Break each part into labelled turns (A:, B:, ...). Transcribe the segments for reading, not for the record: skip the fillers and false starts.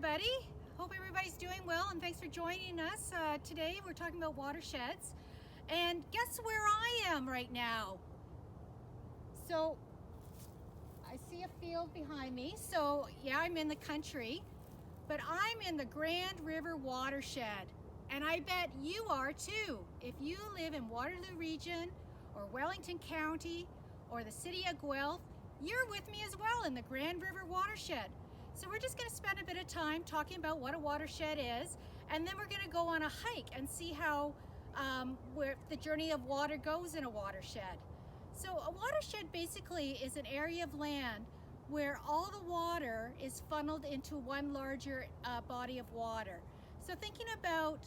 A: everybody. Hope everybody's doing well and thanks for joining us. Today we're talking about watersheds, and guess where I am right now? So I see a field behind me, so yeah, I'm in the country, but I'm in the Grand River watershed, and I bet you are too. If you live in Waterloo region or Wellington County or the city of Guelph, you're with me as well in the Grand River watershed. So we're just going to spend a bit of time talking about what a watershed is, and then we're going to go on a hike and see how where the journey of water goes in a watershed. So a watershed basically is an area of land where all the water is funneled into one larger body of water. So thinking about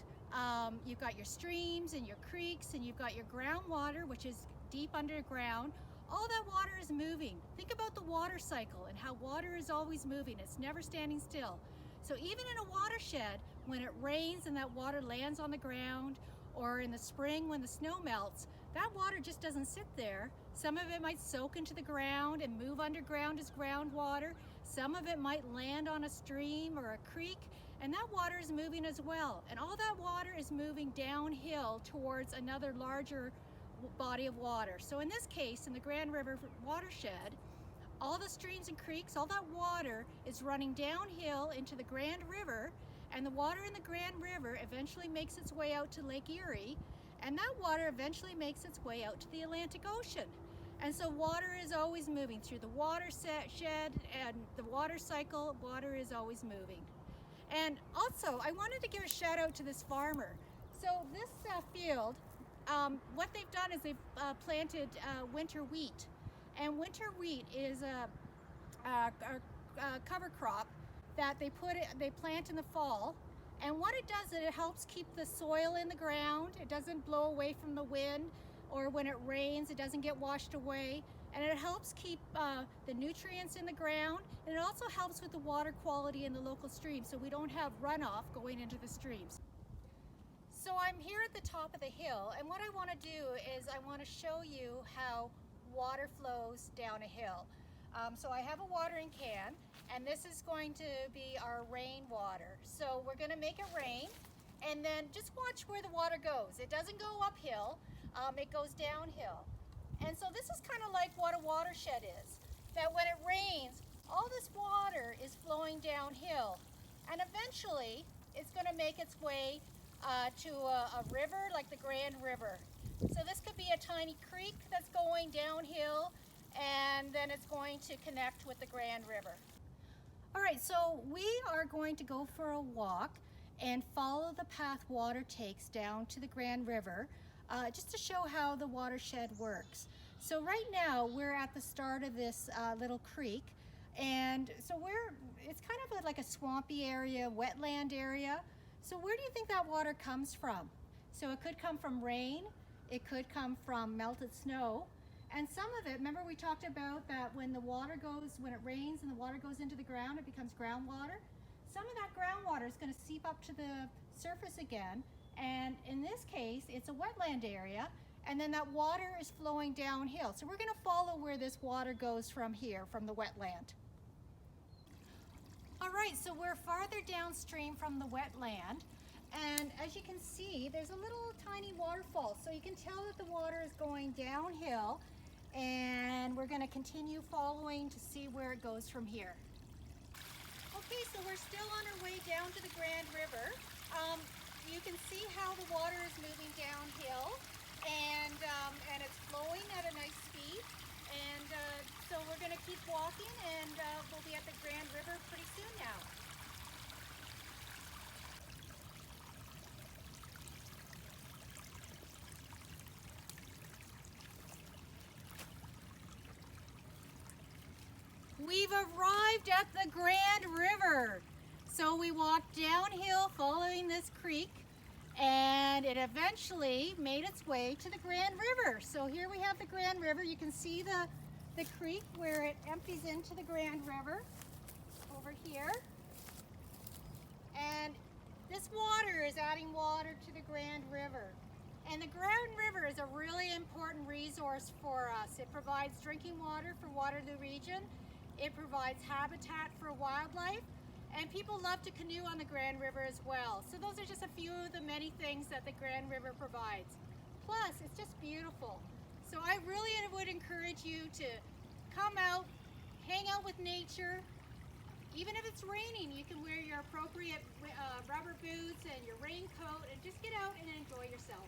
A: you've got your streams and your creeks, and you've got your groundwater, which is deep underground. All that water is moving. Think about the water cycle and how water is always moving. It's never standing still. So even in a watershed, when it rains and that water lands on the ground, or in the spring when the snow melts, that water just doesn't sit there. Some of it might soak into the ground and move underground as groundwater. Some of it might land on a stream or a creek, and that water is moving as well. And all that water is moving downhill towards another larger body of water. So in this case, in the Grand River watershed, all the streams and creeks, all that water is running downhill into the Grand River, and the water in the Grand River eventually makes its way out to Lake Erie, and that water eventually makes its way out to the Atlantic Ocean. And so water is always moving through the watershed and the water cycle. Water is always moving. And also, I wanted to give a shout out to this farmer. So this field, what they've done is they've planted winter wheat, and winter wheat is a cover crop that they plant in the fall. And what it does is it helps keep the soil in the ground. It doesn't blow away from the wind, or when it rains it doesn't get washed away, and it helps keep the nutrients in the ground, and it also helps with the water quality in the local streams, so we don't have runoff going into the streams. So I'm here at the top of the hill, and what I want to do is I want to show you how water flows down a hill. So I have a watering can, and this is going to be our rainwater. So we're going to make it rain, and then just watch where the water goes. It doesn't go uphill, it goes downhill. And so this is kind of like what a watershed is, that when it rains, all this water is flowing downhill, and eventually it's going to make its way to a river like the Grand River. So this could be a tiny creek that's going downhill, and then it's going to connect with the Grand River. All right, so we are going to go for a walk and follow the path water takes down to the Grand River, just to show how the watershed works. So right now we're at the start of this little creek, and so it's kind of like a swampy area, wetland area. So where do you think that water comes from? So it could come from rain, it could come from melted snow, and some of it, remember we talked about that when it rains and the water goes into the ground, it becomes groundwater. Some of that groundwater is going to seep up to the surface again, and in this case it's a wetland area, and then that water is flowing downhill. So we're going to follow where this water goes from here, from the wetland. All right, so we're farther downstream from the wetland, and as you can see, there's a little tiny waterfall. So you can tell that the water is going downhill, and we're going to continue following to see where it goes from here. Okay, so we're still on our way down to the Grand River. You can see how the water is moving downhill, and it's flowing at a nice speed. And so we're going to keep walking, and we'll be at the Grand River pretty soon now. We've arrived at the Grand River. So we walked downhill following this creek, and it eventually made its way to the Grand River. So here we have the Grand River. You can see the creek where it empties into the Grand River over here. And this water is adding water to the Grand River. And the Grand River is a really important resource for us. It provides drinking water for Waterloo region. It provides habitat for wildlife. And people love to canoe on the Grand River as well. So those are just a few of the many things that the Grand River provides. Plus, it's just beautiful. So I really would encourage you to come out, hang out with nature. Even if it's raining, you can wear your appropriate rubber boots and your raincoat and just get out and enjoy yourself.